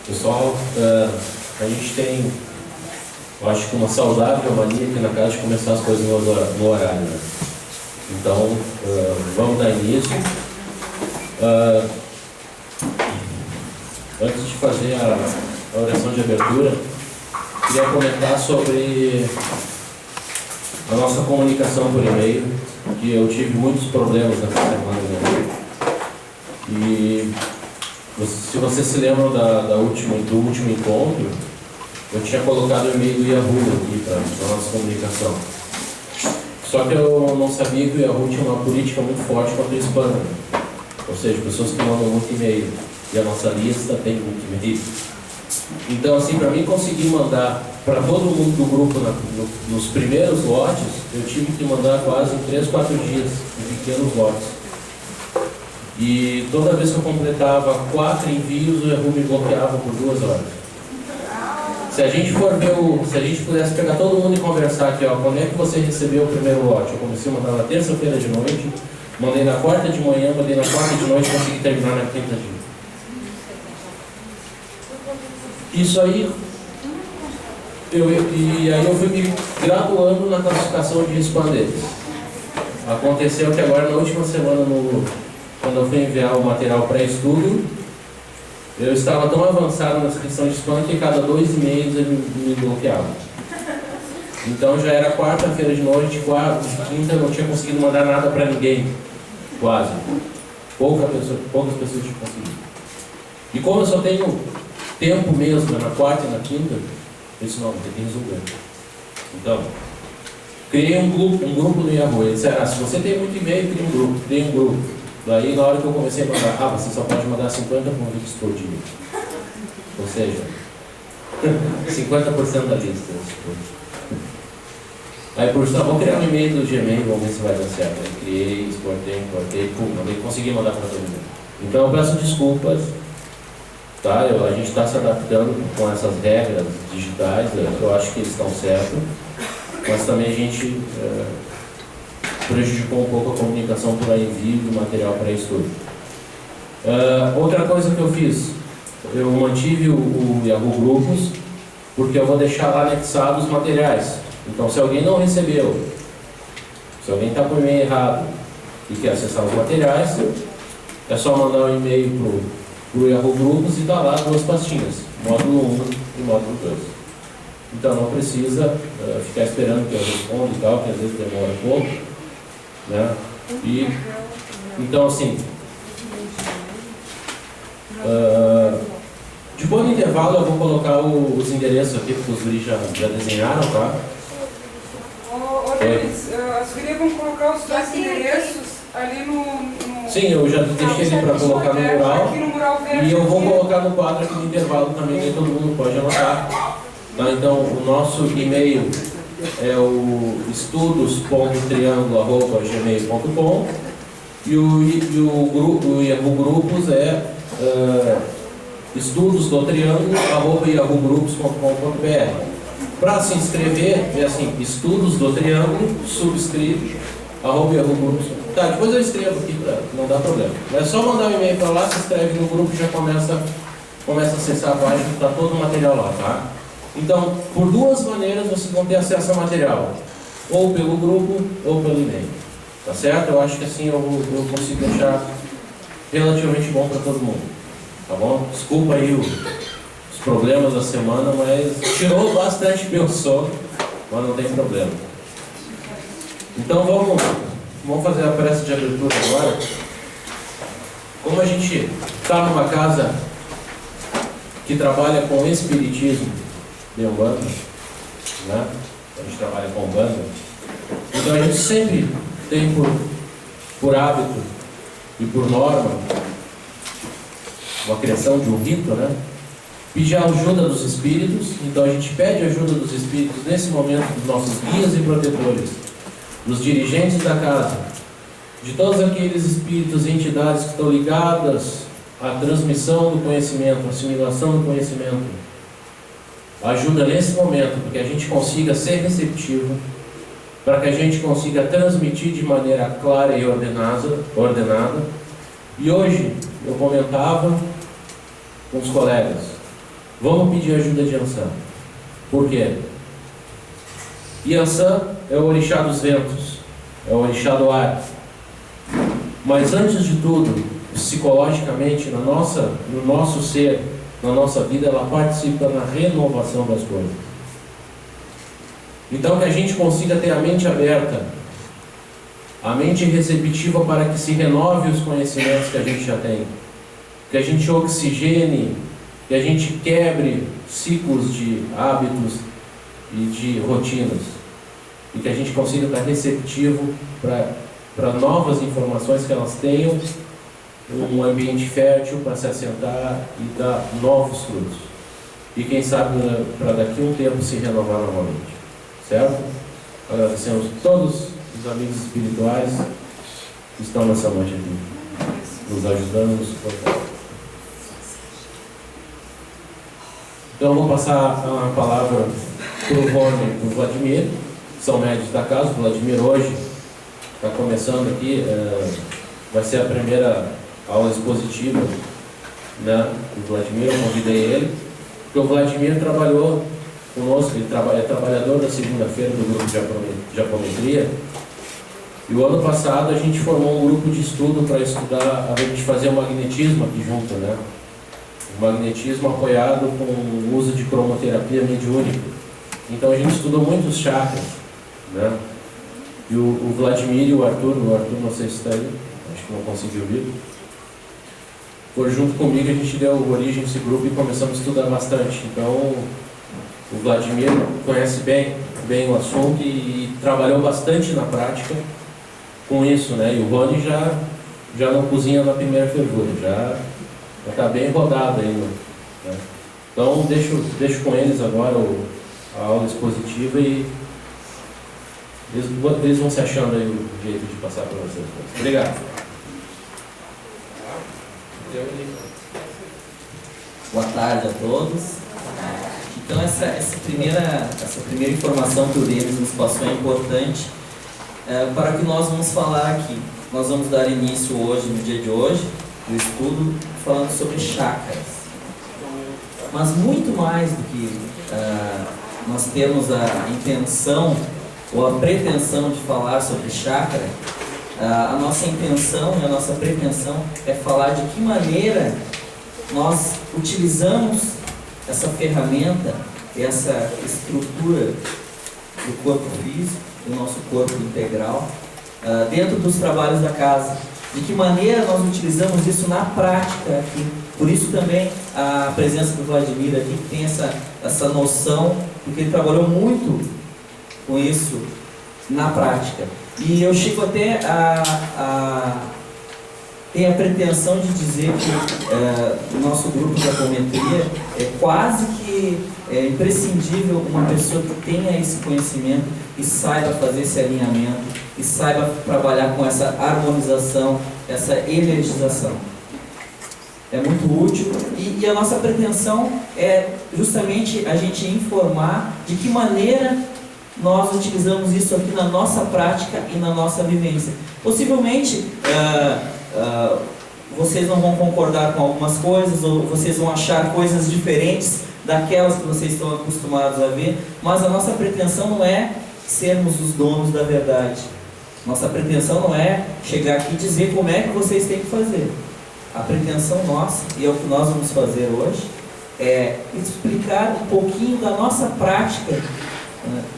Pessoal, a gente tem, eu acho que uma saudável mania aqui na casa de começar as coisas no horário, né? Então, vamos dar início. Antes de fazer a oração de abertura, queria comentar sobre a nossa comunicação por e-mail, que eu tive muitos problemas nessa semana, né? E se vocês se lembram do último encontro, eu tinha colocado o e-mail do Yahoo aqui para a nossa comunicação. Só que eu não sabia que o Yahoo tinha uma política muito forte contra o spam. Ou seja, pessoas que mandam muito e-mail. E a nossa lista tem muito e-mail. Então, assim, para mim conseguir mandar para todo mundo do grupo nos primeiros lotes, eu tive que mandar quase em 3, 4 dias, em pequenos lotes. E toda vez que eu completava 4 envios, o Yahoo me bloqueava por 2 horas. Se a gente for ver se a gente pudesse pegar todo mundo e conversar aqui, ó, quando é que você recebeu o primeiro lote? Eu comecei a mandar na terça-feira de noite, mandei na quarta de manhã, mandei na quarta de noite, consegui terminar na quinta de noite. Isso aí, e aí eu fui me graduando na classificação de spam deles. Aconteceu que agora na última semana, quando eu fui enviar o material pré-estudo, eu estava tão avançado nessa questão de spam que cada 2 e-mails ele me bloqueava. Então já era quarta-feira de noite, quinta, eu não tinha conseguido mandar nada para ninguém, quase. Poucas pessoas tinham conseguido. E como eu só tenho tempo mesmo, na quarta e na quinta, eu disse, não, tem que resolver. Então, criei um grupo no Yahoo. Ele disse, se você tem muito e-mail, crie um grupo. Daí, na hora que eu comecei a mandar, você só pode mandar 50 convites por dia. Ou seja, 50% da lista. Aí, por isso, vou criar um e-mail do Gmail, vamos ver se vai dar certo. Aí, criei, exportei, pum, consegui mandar para todo mundo. Então, eu peço desculpas. Tá? A gente está se adaptando com essas regras digitais, eu acho que eles estão certos, mas também a gente prejudicou um pouco a comunicação por envio do material para estudo. Outra coisa que eu fiz, eu mantive o Yahoo Grupos, porque eu vou deixar lá anexados os materiais. Então, se alguém não recebeu, se alguém está com o e-mail errado e quer acessar os materiais, é só mandar um e-mail para o Yahoo Grupos e dá lá 2 pastinhas, módulo 1 e módulo 2. Então não precisa ficar esperando que eu responda e tal, que às vezes demora um pouco, né? Então assim, depois do intervalo eu vou colocar os endereços aqui, porque os guris já desenharam, tá? As gurias vão colocar os 2 endereços ali no... Sim, eu já deixei ele para colocar no mural, e eu vou colocar no quadro aqui no intervalo também, que todo mundo pode anotar. Tá? Então, o nosso e-mail é o estudos.triangulo@gmail.com e o Yahoo Grupos é estudosdotriangulo@yahoo-grupos.com.br. Para se inscrever, é assim, estudos do triângulo, subscrito, @yahoo-grupos. Tá, depois eu escrevo aqui, não dá problema. É só mandar um e-mail para lá, se inscreve no grupo e já começa a acessar a página, está todo o material lá, tá? Então, por 2 maneiras vocês vão ter acesso ao material. Ou pelo grupo, ou pelo e-mail. Tá certo? Eu acho que assim eu consigo deixar relativamente bom para todo mundo. Tá bom? Desculpa aí os problemas da semana, mas tirou bastante meu sono, mas não tem problema. Então vamos fazer a prece de abertura agora. Como a gente está numa casa que trabalha com espiritismo de Umbanda, né? A gente trabalha com Umbanda, então a gente sempre tem por hábito e por norma uma criação de um rito, né? Pedir a ajuda dos espíritos. Então a gente pede a ajuda dos espíritos nesse momento, dos nossos guias e protetores, dos dirigentes da casa, de todos aqueles espíritos e entidades que estão ligadas à transmissão do conhecimento, à assimilação do conhecimento. Ajuda nesse momento, para que a gente consiga ser receptivo, para que a gente consiga transmitir de maneira clara e ordenada. E hoje eu comentava com os colegas, Vamos pedir ajuda de Iansã. Por quê? Iansã é o orixá dos ventos, é o orixá do ar. Mas antes de tudo, psicologicamente, no nosso ser, na nossa vida, ela participa na renovação das coisas. Então que a gente consiga ter a mente aberta, a mente receptiva para que se renove os conhecimentos que a gente já tem, que a gente oxigene, que a gente quebre ciclos de hábitos e de rotinas, e que a gente consiga estar receptivo para novas informações, que elas tenham um ambiente fértil para se assentar e dar novos frutos. E quem sabe para daqui a um tempo se renovar novamente. Certo? Agradecemos todos os amigos espirituais que estão nessa noite aqui, nos ajudando, nos suportando. Então eu vou passar a palavra para o Rony e para o Vladimir, que são médios da casa. O Vladimir hoje está começando aqui, vai ser a primeira aula expositiva, né, do Vladimir. Eu convidei ele, porque o Vladimir trabalhou conosco, ele é trabalhador da segunda-feira do grupo de apometria, e o ano passado a gente formou um grupo de estudo para estudar, a gente fazer o magnetismo aqui junto, né? O magnetismo apoiado com o uso de cromoterapia mediúnica. Então a gente estudou muitos chakras, né? E o Vladimir e o Arthur não sei se está aí, acho que não conseguiu vir, foi junto comigo, a gente deu origem a esse grupo e começamos a estudar bastante. Então o Vladimir conhece bem o assunto e trabalhou bastante na prática com isso, né? E o Rony já não cozinha na primeira fervura, já está bem rodado ainda, né? Então deixo com eles agora a aula expositiva e eles vão se achando aí o jeito de passar para vocês. Obrigado. Boa tarde a todos. Então essa primeira informação que o Denis nos passou é importante para o que nós vamos falar aqui. Nós vamos dar início hoje, no dia de hoje, do estudo falando sobre chakras. Mas muito mais do que nós temos a intenção ou a pretensão de falar sobre chakra, a nossa intenção e a nossa pretensão é falar de que maneira nós utilizamos essa ferramenta, essa estrutura do corpo físico, do nosso corpo integral, dentro dos trabalhos da casa. De que maneira nós utilizamos isso na prática aqui. Por isso também a presença do Vladimir aqui, que tem essa noção, porque ele trabalhou muito com isso na prática. E eu chego até tem a pretensão de dizer que o nosso grupo de apometria é quase que imprescindível uma pessoa que tenha esse conhecimento e saiba fazer esse alinhamento e saiba trabalhar com essa harmonização, essa energização. É muito útil e a nossa pretensão é justamente a gente informar de que maneira nós utilizamos isso aqui na nossa prática e na nossa vivência. Possivelmente vocês não vão concordar com algumas coisas, ou vocês vão achar coisas diferentes daquelas que vocês estão acostumados a ver, mas a nossa pretensão não é sermos os donos da verdade. Nossa pretensão não é chegar aqui e dizer como é que vocês têm que fazer. A pretensão nossa, e é o que nós vamos fazer hoje, é explicar um pouquinho da nossa prática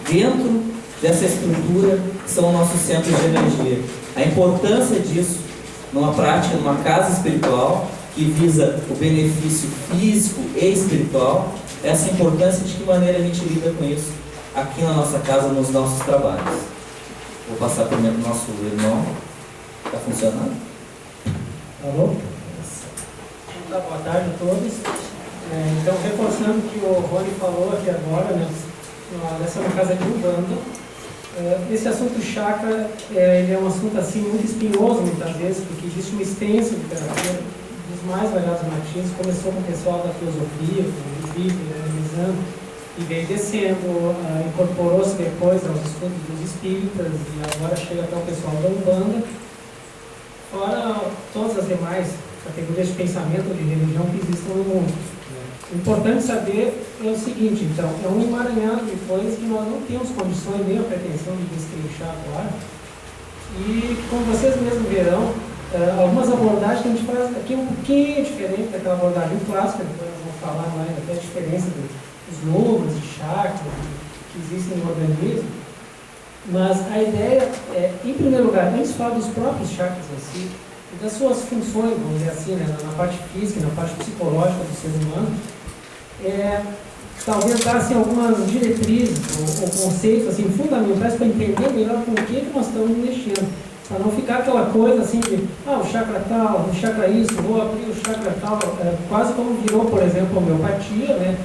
dentro dessa estrutura que são os nossos centros de energia. A importância disso numa prática, numa casa espiritual que visa o benefício físico e espiritual, essa importância de que maneira a gente lida com isso aqui na nossa casa, nos nossos trabalhos. Vou passar primeiro para o nosso irmão. Está funcionando? Alô? Boa tarde a todos. Então, reforçando o que o Rony falou aqui agora, né, dessa é uma casa de Umbanda. Esse assunto chakra, ele é um assunto assim muito espinhoso muitas vezes, porque existe uma extensa literatura dos mais variados matizes. Começou com o pessoal da filosofia, com o Espírito, analisando, e veio descendo, incorporou-se depois aos estudos dos espíritas, e agora chega até o pessoal da Umbanda, fora todas as demais categorias de pensamento, de religião que existem no mundo. Importante saber é o seguinte, então, é um emaranhado de coisas que nós não temos condições nem a pretensão de destrinchar agora. E, como vocês mesmos verão, algumas abordagens que a gente faz aqui um pouquinho diferente daquela abordagem clássica, depois nós vamos falar mais até a diferença dos números, de chakras que existem no organismo. Mas a ideia é, em primeiro lugar, antes de falar dos próprios chakras em si, e das suas funções, vamos dizer assim, né, na parte física, na parte psicológica do ser humano, talvez dar algumas diretrizes ou conceitos assim, fundamentais para entender melhor com o que nós estamos mexendo. Para não ficar aquela coisa assim de, o chakra tal, o chakra isso, vou abrir o chakra tal, quase como virou, por exemplo, a homeopatia, né?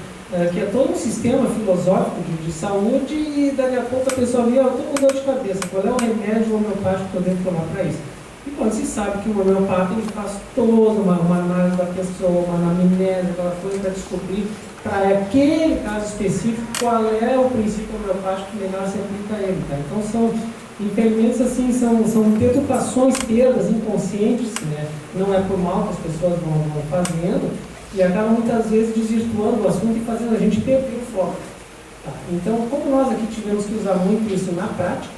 Que é todo um sistema filosófico de saúde e daqui a pouco a pessoa vê, eu estou com dor de cabeça, qual é o remédio homeopático que eu devo tomar para isso? E quando se sabe que o homeopata ele faz toda uma análise da pessoa, uma anamnese, aquela coisa para descobrir para aquele caso específico qual é o princípio homeopático que melhor se aplica a ele. Tá? Então são impedimentos assim, são deturpações, perdas inconscientes, né? Não é por mal que as pessoas vão fazendo e acabam muitas vezes desvirtuando o assunto e fazendo a gente perder o foco. Tá? Então, como nós aqui tivemos que usar muito isso na prática,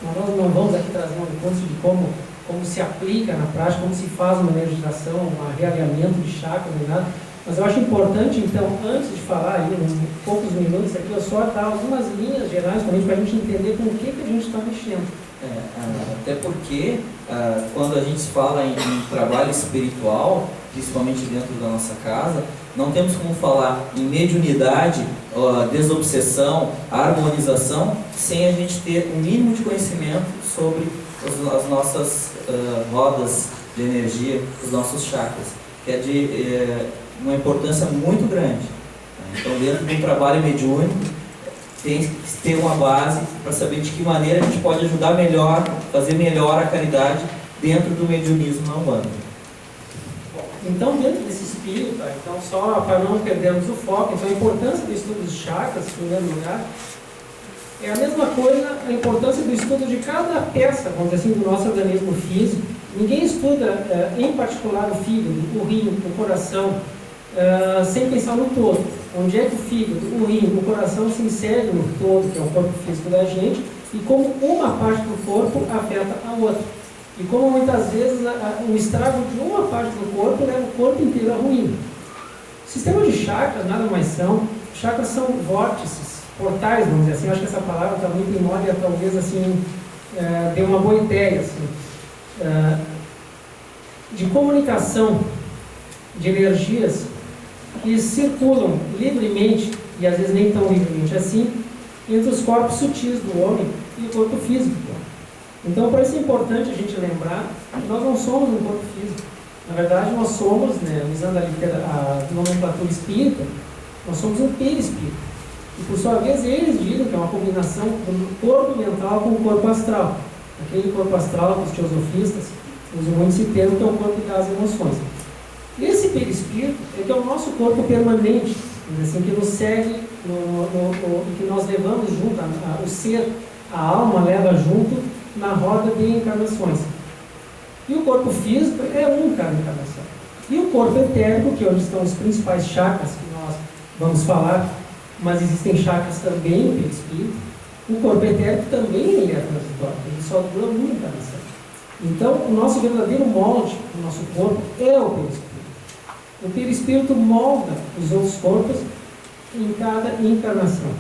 nós não vamos aqui trazer um recurso de como se aplica na prática, como se faz uma energização, um realinhamento de chakras e nada. Mas eu acho importante, então, antes de falar aí, uns poucos minutos aqui, eu só dar algumas linhas gerais para a gente entender com o que a gente está mexendo. Até porque, quando a gente fala em trabalho espiritual, principalmente dentro da nossa casa, não temos como falar em mediunidade, desobsessão, harmonização, sem a gente ter um mínimo de conhecimento sobre as nossas rodas de energia, os nossos chakras, que é de uma importância muito grande. Então, dentro de um trabalho mediúnico, tem que ter uma base para saber de que maneira a gente pode ajudar melhor, fazer melhor a caridade dentro do mediunismo na Umbanda. Então, dentro desse espírito, então, só para não perdermos o foco, então a importância do estudo dos chakras, em primeiro lugar, é a mesma coisa, a importância do estudo de cada peça, vamos dizer assim, do nosso organismo físico. Ninguém estuda, em particular, o fígado, o rim, o coração, sem pensar no todo. Onde é que o fígado, o rim, o coração se inserem no todo, que é o corpo físico da gente, e como uma parte do corpo afeta a outra. E como muitas vezes o estrago de uma parte do corpo leva o corpo inteiro à ruína. O sistema de chakras nada mais são, chakras são vórtices, portais, vamos dizer assim. Eu acho que essa palavra está muito em moda e talvez assim, dê uma boa ideia assim, de comunicação de energias que circulam livremente, e às vezes nem tão livremente assim, entre os corpos sutis do homem e o corpo físico. Então, por isso é importante a gente lembrar que nós não somos um corpo físico. Na verdade, nós somos, né, usando a nomenclatura espírita, nós somos um perispírito. E, por sua vez, eles dizem que é uma combinação do corpo mental com o corpo astral. Aquele corpo astral que os teosofistas usam muito esse termo, que é o corpo das emoções. Esse perispírito é que é o nosso corpo permanente, assim, que nos segue e que nós levamos junto, o ser, a alma leva junto na roda de encarnações. E o corpo físico é cada encarnação. E o corpo etérico, que é onde estão os principais chakras que nós vamos falar, mas existem chakras também no perispírito, o corpo etérico também ele é transitório, ele só dura uma encarnação. Então, o nosso verdadeiro molde, o nosso corpo, é o perispírito. O perispírito molda os outros corpos em cada encarnação.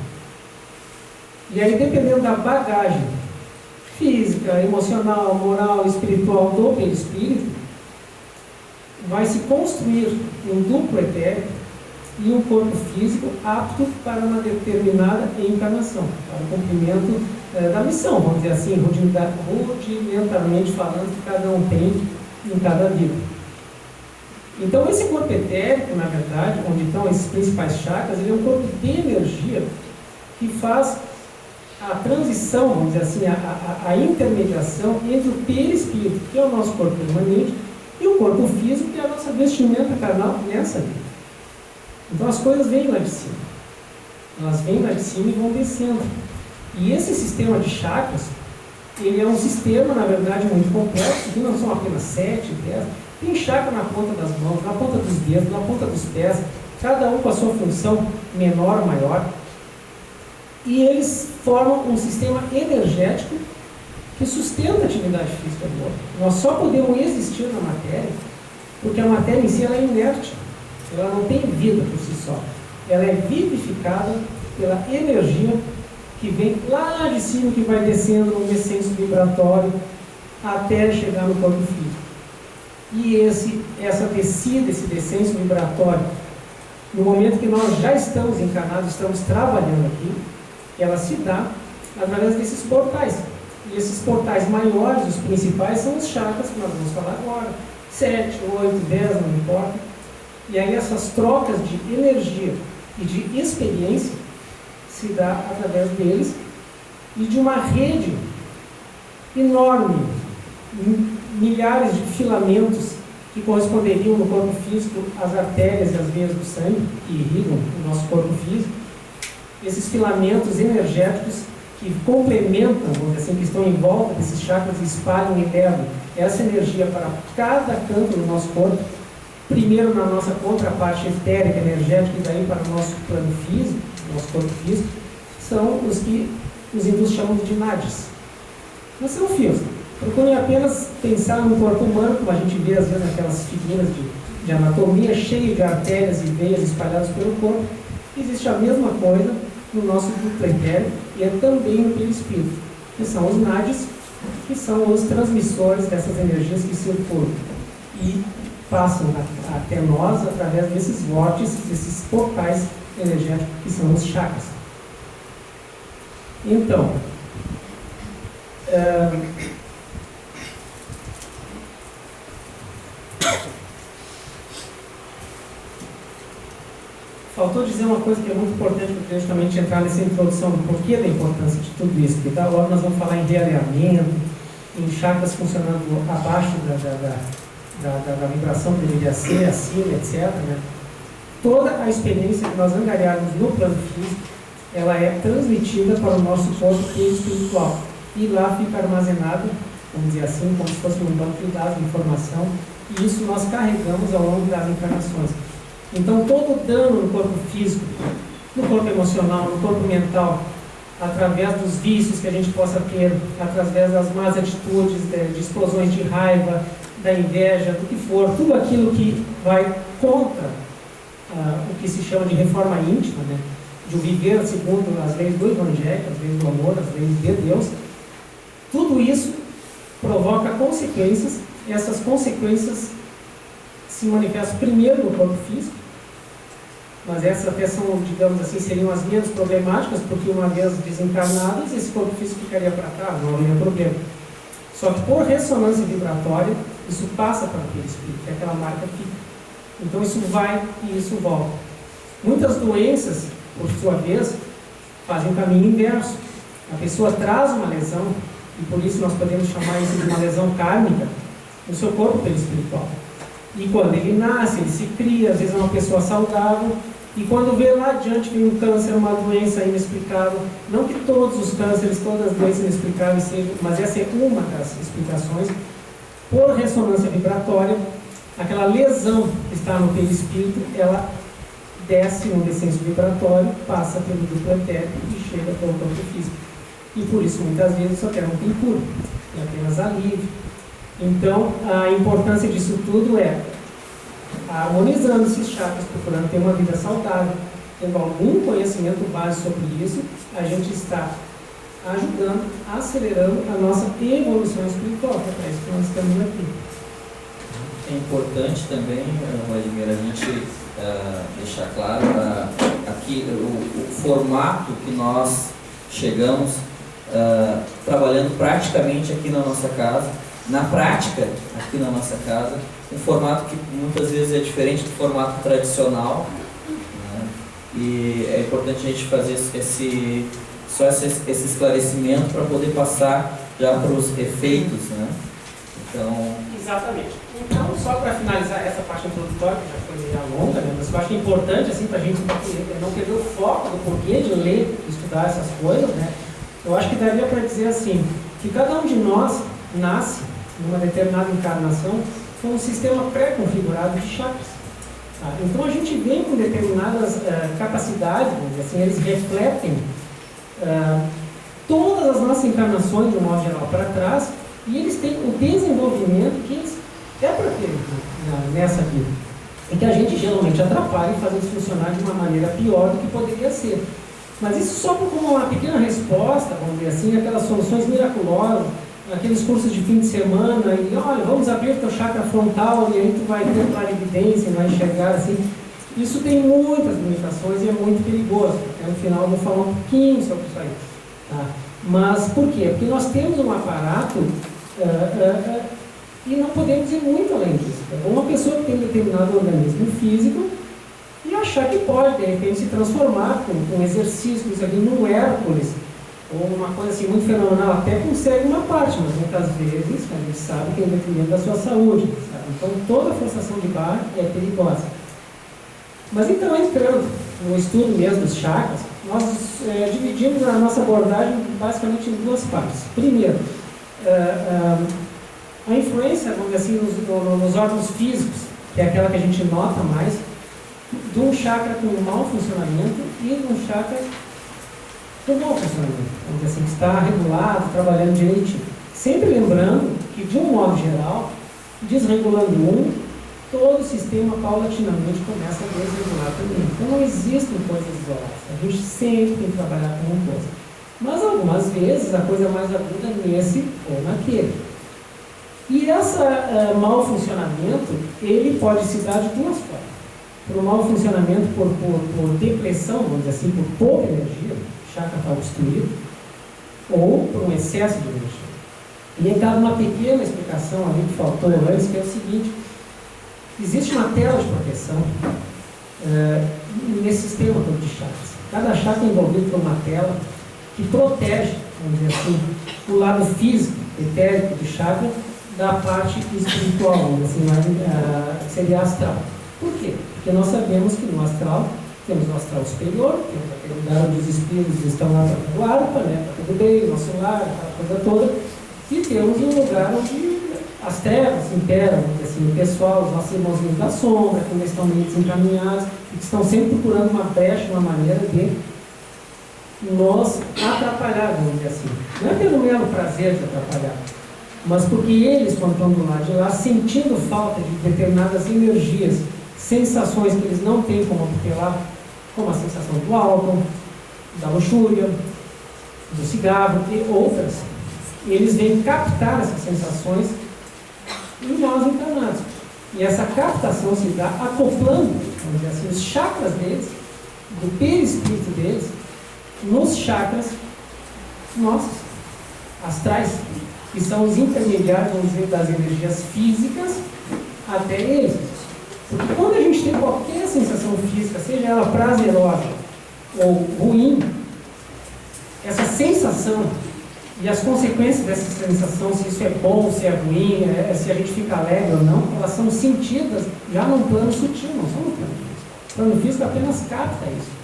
E aí, dependendo da bagagem física, emocional, moral, espiritual do perispírito, vai se construir um duplo etérico e um corpo físico apto para uma determinada encarnação, para o cumprimento da missão, vamos dizer assim, rudimentarmente falando, que cada um tem em cada vida. Então, esse corpo etérico, na verdade, onde estão esses principais chakras, ele é um corpo de energia que faz a transição, vamos dizer assim, a intermediação entre o perispírito, que é o nosso corpo permanente, e o corpo físico, que é a nossa vestimenta carnal nessa vida. Então, as coisas vêm lá de cima. Elas vêm lá de cima e vão descendo. E esse sistema de chakras, ele é um sistema, na verdade, muito complexo, que não são apenas 7, 10. Tem chakra na ponta das mãos, na ponta dos dedos, na ponta dos pés, cada um com a sua função, menor ou maior, e eles formam um sistema energético que sustenta a atividade física do outro. Nós só podemos existir na matéria porque a matéria em si ela é inerte, ela não tem vida por si só. Ela é vivificada pela energia que vem lá de cima, que vai descendo no descenso vibratório até chegar no corpo físico. E essa descida, esse descenso vibratório, no momento que nós já estamos encarnados, estamos trabalhando aqui, ela se dá através desses portais. E esses portais maiores, os principais, são os chakras que nós vamos falar agora. 7, 8, 10, não importa. E aí essas trocas de energia e de experiência se dá através deles e de uma rede enorme, milhares de filamentos que corresponderiam no corpo físico às artérias e às veias do sangue que irrigam o nosso corpo físico. Esses filamentos energéticos que complementam, vamos dizer assim, que estão em volta desses chakras, espalham e levam essa energia para cada canto do nosso corpo, primeiro na nossa contraparte etérica, energética, e daí para o nosso plano físico, nosso corpo físico, são os que os hindus chamam de nadis. Não são fios. Procurem apenas pensar no corpo humano, como a gente vê às vezes naquelas figuras de anatomia, cheio de artérias e veias espalhadas pelo corpo. Existe a mesma coisa no nosso duplo etérico e é também no perispírito, que são os nadis, que são os transmissores dessas energias que circulam e passam até nós através desses vórtices, desses portais energéticos que são os chakras. Então, faltou dizer uma coisa que é muito importante, que eu queria justamente entrar nessa introdução do porquê da importância de tudo isso, porque logo nós vamos falar em realinhamento, em chakras funcionando abaixo da vibração que deveria ser, acima, etc. Né? Toda a experiência que nós angariarmos no plano físico, ela é transmitida para o nosso corpo espiritual. E lá fica armazenada, vamos dizer assim, como se fosse um banco de dados de informação, e isso nós carregamos ao longo das encarnações. Então, todo dano no corpo físico, no corpo emocional, no corpo mental, através dos vícios que a gente possa ter, através das más atitudes, de explosões de raiva, da inveja, do que for, tudo aquilo que vai contra o que se chama de reforma íntima, né? De viver segundo as leis do Evangelho, as leis do amor, as leis de Deus, tudo isso provoca consequências, e essas consequências se manifestam primeiro no corpo físico, mas essas até são, digamos assim, seriam as menos problemáticas, porque uma vez desencarnadas, esse corpo físico ficaria para trás, não haveria problema. Só que por ressonância vibratória, isso passa para aquele espírito, que aquela marca fica. Então isso vai e isso volta. Muitas doenças, por sua vez, fazem o caminho inverso. A pessoa traz uma lesão, e por isso nós podemos chamar isso de uma lesão kármica, no seu corpo perispiritual. E quando ele nasce, ele se cria, às vezes é uma pessoa saudável, e quando vê lá adiante vem um câncer, uma doença inexplicável, não que todos os cânceres, todas as doenças inexplicáveis sejam, mas essa é uma das explicações, por ressonância vibratória, aquela lesão que está no perispírito, ela desce no descenso vibratório, passa pelo duplo etérico e chega para o corpo físico. E por isso, muitas vezes, só que não tem cura, tem apenas alívio. Então, a importância disso tudo é harmonizando esses chakras, procurando ter uma vida saudável, tendo algum conhecimento base sobre isso, a gente está ajudando, acelerando a nossa evolução espiritual, que é para isso que nós estamos aqui. É importante também, Vladimir, a gente deixar claro aqui o formato que nós chegamos trabalhando praticamente aqui na nossa casa, na prática aqui na nossa casa, um formato que muitas vezes é diferente do formato tradicional, né? E é importante a gente fazer esse esclarecimento para poder passar já para os efeitos, né? Então... Exatamente. Então, só para finalizar essa parte introdutória, que já foi meio longa, né? Mas eu acho que é importante, assim, para a gente não perder o foco do porquê de ler, estudar essas coisas, né? Eu acho que daria para dizer assim, que cada um de nós nasce numa determinada encarnação com um sistema pré-configurado de chakras. Tá? Então a gente vem com determinadas capacidades, vamos dizer assim, eles refletem todas as nossas encarnações, de um modo geral, para trás, e eles têm o desenvolvimento que eles é para ter nessa vida. E que a gente geralmente atrapalha e faz eles funcionar de uma maneira pior do que poderia ser. Mas isso só como uma pequena resposta, vamos dizer assim, aquelas soluções miraculosas, aqueles cursos de fim de semana, e olha, vamos abrir teu chakra frontal e aí tu vai ter clarividência, vai enxergar assim. Isso tem muitas limitações e é muito perigoso. No final eu vou falar um pouquinho sobre isso aí. Tá? Mas por quê? Porque nós temos um aparato e não podemos ir muito além disso. Uma pessoa que tem um determinado organismo físico e achar que pode, de repente, se transformar com exercícios ali num Hércules, ou uma coisa assim muito fenomenal, até consegue uma parte, mas muitas vezes a gente sabe que é em detrimento da sua saúde. Sabe? Então toda forçação de barra é perigosa. Mas então, entrando no estudo mesmo dos chakras, nós dividimos a nossa abordagem basicamente em duas partes. Primeiro, a influência, vamos dizer assim, nos órgãos físicos, que é aquela que a gente nota mais, de um chakra com mau funcionamento e de um chakra com bom funcionamento, vamos dizer assim, que está regulado, trabalhando direitinho. Sempre lembrando que, de um modo geral, desregulando um, todo o sistema paulatinamente começa a desregular também. Então não existem coisas isoladas, a gente sempre tem que trabalhar como um todo. Mas algumas vezes a coisa mais aguda é nesse ou naquele. E esse mau funcionamento, ele pode se dar de duas formas. Por um mau funcionamento por depressão, vamos dizer assim, por pouca energia, o chakra está obstruído, ou por um excesso de energia. E aí cabe uma pequena explicação ali que faltou antes, que é o seguinte: existe uma tela de proteção nesse sistema todo de chakras. Cada chakra é envolvido por uma tela que protege, vamos dizer assim, o lado físico, etérico do chakra, da parte espiritual, vamos dizer assim, que seria astral. Por quê? Porque nós sabemos que no astral, temos o astral superior, temos aquele lugar onde os espíritos estão lá para o arpa, né, para tudo bem, o nosso lar, aquela coisa toda, e temos um lugar onde as trevas imperam, assim, o pessoal, os nossos irmãozinhos da sombra, que ainda estão meio desencaminhados, e que estão sempre procurando uma brecha, uma maneira de nos atrapalhar, vamos dizer assim. Não é pelo mero prazer de atrapalhar, mas porque eles, quando estão do lado de lá, sentindo falta de determinadas energias, sensações que eles não têm como obter lá, como a sensação do álcool, da luxúria, do cigarro e outras, eles vêm captar essas sensações em nós encarnados. E essa captação se dá acoplando, vamos dizer assim, os chakras deles, do perispírito deles, nos chakras nossos, astrais, que são os intermediários, vamos dizer, das energias físicas até eles. Porque quando a gente tem qualquer sensação física, seja ela prazerosa ou ruim, essa sensação e as consequências dessa sensação, se isso é bom, se é ruim, se a gente fica alegre ou não, elas são sentidas já num plano sutil, não são no plano físico. O plano físico apenas capta isso.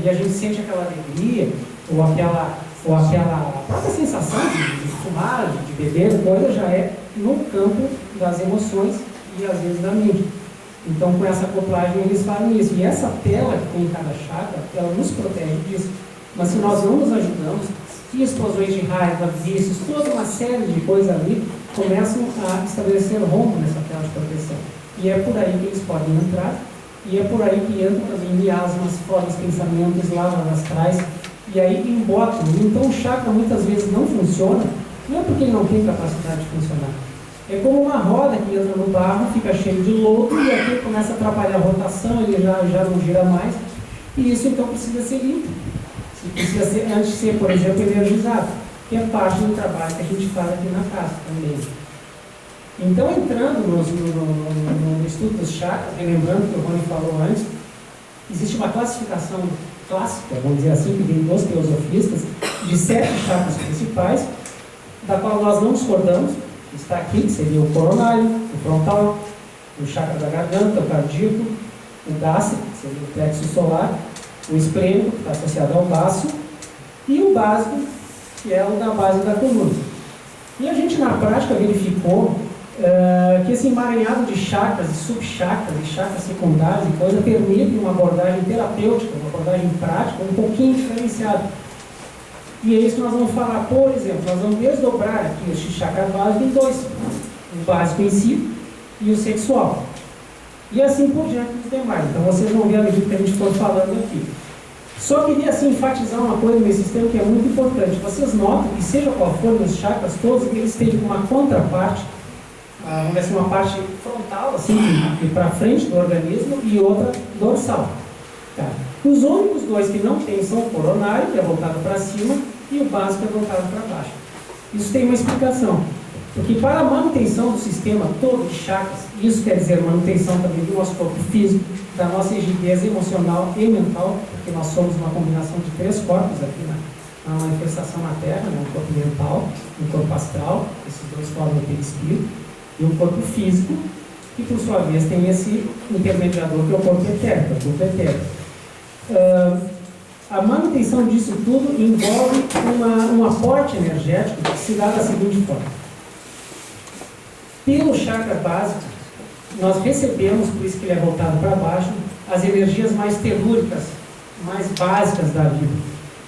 E a gente sente aquela alegria, ou aquela própria sensação de fumar, de beber, coisa já é no campo das emoções e às vezes da mente. Então, com essa acoplagem, eles fazem isso. E essa tela que tem em cada chakra, ela nos protege disso. Mas se nós não nos ajudamos, e explosões de raiva, vícios, toda uma série de coisas ali, começam a estabelecer rombo nessa tela de proteção. E é por aí que eles podem entrar, e é por aí que entram também miasmas, formas, pensamentos, lavas astrais, e aí embotam. Então o chakra muitas vezes não funciona, não é porque ele não tem capacidade de funcionar. É como uma roda que entra no barro, fica cheio de lodo, e aqui começa a atrapalhar a rotação, ele já não gira mais, e isso então precisa ser limpo. Precisa ser, antes de ser, por exemplo, energizado, que é parte do trabalho que a gente faz aqui na casa também. Então, entrando no estudo dos chakras, lembrando que o Rony falou antes, existe uma classificação clássica, vamos dizer assim, que vem dos teosofistas, de 7 chakras principais, da qual nós não discordamos, que está aqui, que seria o coronário, o frontal, o chakra da garganta, o cardíaco, o gástrico, que seria o plexo solar, o esplênico, que está associado ao baço, e o básico, que é o da base da coluna. E a gente, na prática, verificou que esse emaranhado de chakras e subchakras e chakras secundários e coisa permite uma abordagem terapêutica, uma abordagem prática um pouquinho diferenciada. E é isso que nós vamos falar. Por exemplo, nós vamos desdobrar aqui este chakra básico em dois: o básico em si e o sexual. E assim por diante dos demais. Então vocês vão ver à medida que a gente for falando aqui. Só queria assim enfatizar uma coisa nesse sistema que é muito importante. Vocês notam que, seja qual for nos chakras todos, eles têm uma contraparte, vamos ver assim, uma parte frontal, assim, que para frente do organismo, e outra dorsal. Tá? Os únicos dois que não tem são o coronário, que é voltado para cima, e o básico é voltado para baixo. Isso tem uma explicação. Porque para a manutenção do sistema todo de chakras, isso quer dizer manutenção também do nosso corpo físico, da nossa rigidez emocional e mental, porque nós somos uma combinação de 3 corpos aqui na manifestação na Terra, né? Um corpo mental, um corpo astral, esses 2 formam o perispírito, e um corpo físico, que por sua vez tem esse intermediador que é o corpo etérico, o corpo etérico. A manutenção disso tudo envolve um aporte energético que se dá da seguinte forma. Pelo chakra básico, nós recebemos, por isso que ele é voltado para baixo, as energias mais telúricas, mais básicas da vida.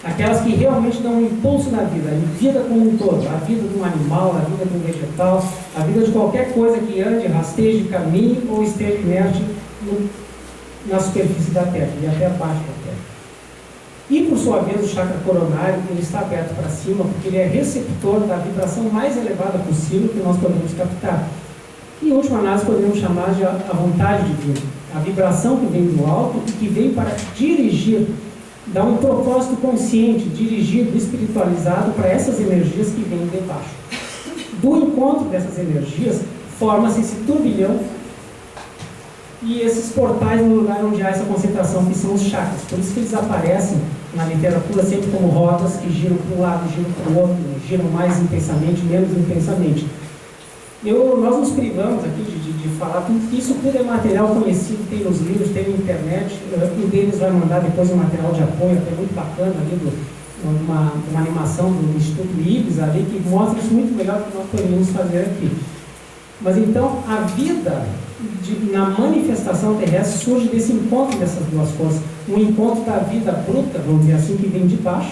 Aquelas que realmente dão um impulso na vida, a vida como um todo, a vida de um animal, a vida de um vegetal, a vida de qualquer coisa que ande, rasteje, caminhe ou esteja inerte na superfície da Terra e até abaixo da Terra. E, por sua vez, o chakra coronário, ele está aberto para cima, porque ele é receptor da vibração mais elevada possível que nós podemos captar. E, em última análise, podemos chamar de a vontade divina. A vibração que vem do alto e que vem para dirigir, dar um propósito consciente, dirigido, espiritualizado para essas energias que vêm de baixo. Do encontro dessas energias, forma-se esse turbilhão e esses portais no lugar onde há essa concentração, que são os chakras. Por isso que eles aparecem na literatura sempre como rodas que giram para um lado, giram para o outro, giram mais intensamente, menos intensamente. Nós nos privamos aqui de falar tudo, isso tudo é material conhecido, tem nos livros, tem na internet. Um deles vai mandar depois um material de apoio, até muito bacana, ali uma animação do Instituto Ibis ali, que mostra isso muito melhor do que nós poderíamos fazer aqui. Mas então, a vida na manifestação terrestre surge desse encontro dessas duas forças. Um encontro da vida bruta, vamos dizer assim, que vem de baixo,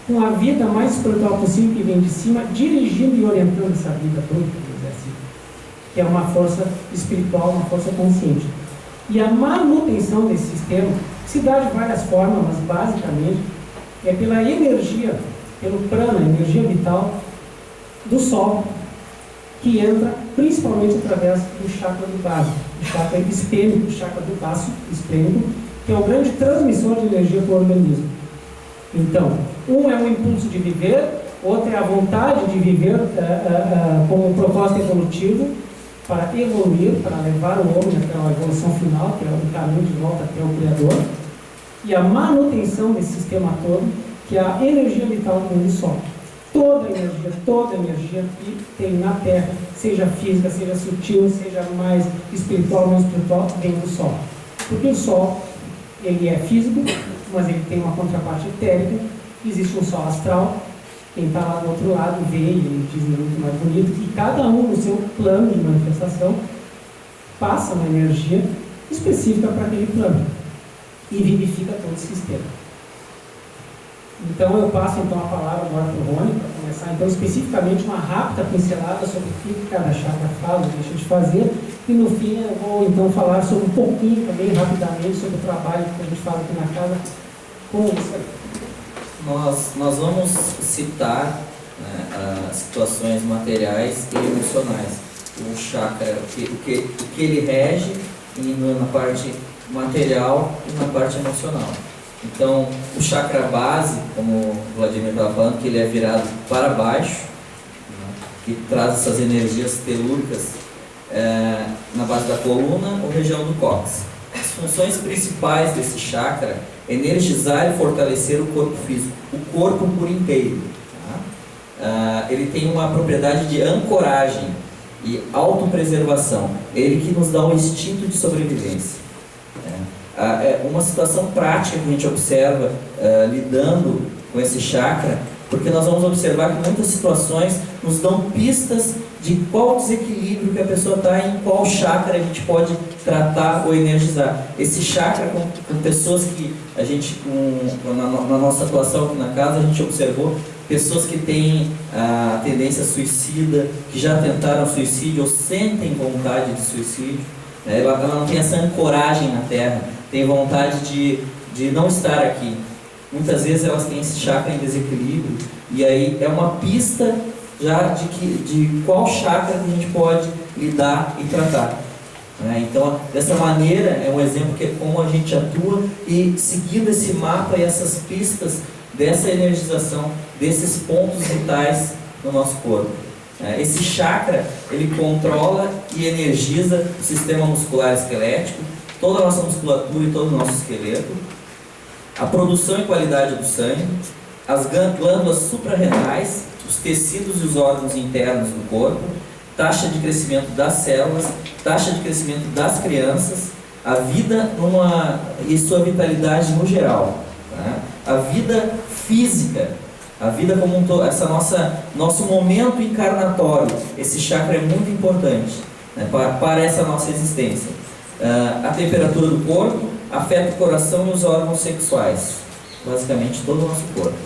com a vida mais espiritual possível que vem de cima, dirigindo e orientando essa vida bruta, vamos dizer assim, que é uma força espiritual, uma força consciente. E a manutenção desse sistema se dá de várias formas, mas basicamente é pela energia, pelo prana, energia vital do Sol, que entra principalmente através do chakra do baço, o chakra esplênico, o chakra do baço esplênico, que é o grande transmissor de energia para o organismo. Então, um é o impulso de viver, outro é a vontade de viver como um propósito evolutivo, para evoluir, para levar o homem até a evolução final, que é o caminho de volta até o Criador, e a manutenção desse sistema todo, que é a energia vital do mundo Sol. Toda energia que tem na Terra, seja física, seja sutil, seja mais espiritual ou não espiritual, vem do Sol. Porque o Sol, ele é físico, mas ele tem uma contraparte etérica. Existe um Sol astral, quem está lá do outro lado vê, e ele diz muito mais bonito, e cada um no seu plano de manifestação passa uma energia específica para aquele plano e vivifica todo o sistema. Então eu passo então a palavra agora para o Rony, para começar então especificamente uma rápida pincelada sobre o que cada chakra faz, deixa de fazer, e no fim eu vou então falar sobre um pouquinho também, rapidamente, sobre o trabalho que a gente faz aqui na casa com isso aí. Nós vamos citar, né, as situações materiais e emocionais. O chakra, o que ele rege na parte material e na parte emocional. Então, o chakra base, como o Vladimir estava falando, que ele é virado para baixo, né, que traz essas energias telúricas na base da coluna ou região do cóccix. As funções principais desse chakra é energizar e fortalecer o corpo físico, o corpo por inteiro. Tá? Ele tem uma propriedade de ancoragem e autopreservação. Ele que nos dá um instinto de sobrevivência. É uma situação prática que a gente observa lidando com esse chakra porque nós vamos observar que muitas situações nos dão pistas de qual desequilíbrio que a pessoa está, em qual chakra a gente pode tratar ou energizar. Esse chakra, com pessoas que a gente, na nossa atuação aqui na casa, a gente observou pessoas que têm a tendência suicida, que já tentaram suicídio ou sentem vontade de suicídio. Ela não tem essa ancoragem na Terra, tem vontade de não estar aqui. Muitas vezes elas têm esse chakra em desequilíbrio, e aí é uma pista já de qual chakra a gente pode lidar e tratar. Então, dessa maneira, é um exemplo que é como a gente atua, e seguindo esse mapa e essas pistas dessa energização, desses pontos vitais no nosso corpo. Esse chakra, ele controla e energiza o sistema muscular esquelético, toda a nossa musculatura e todo o nosso esqueleto, a produção e qualidade do sangue, as glândulas suprarrenais, os tecidos e os órgãos internos do corpo, taxa de crescimento das células, taxa de crescimento das crianças, a vida e sua vitalidade no geral, a vida física, a vida como um todo, nosso momento encarnatório. Esse chakra é muito importante, para essa nossa existência. A temperatura do corpo afeta o coração e os órgãos sexuais, basicamente todo o nosso corpo.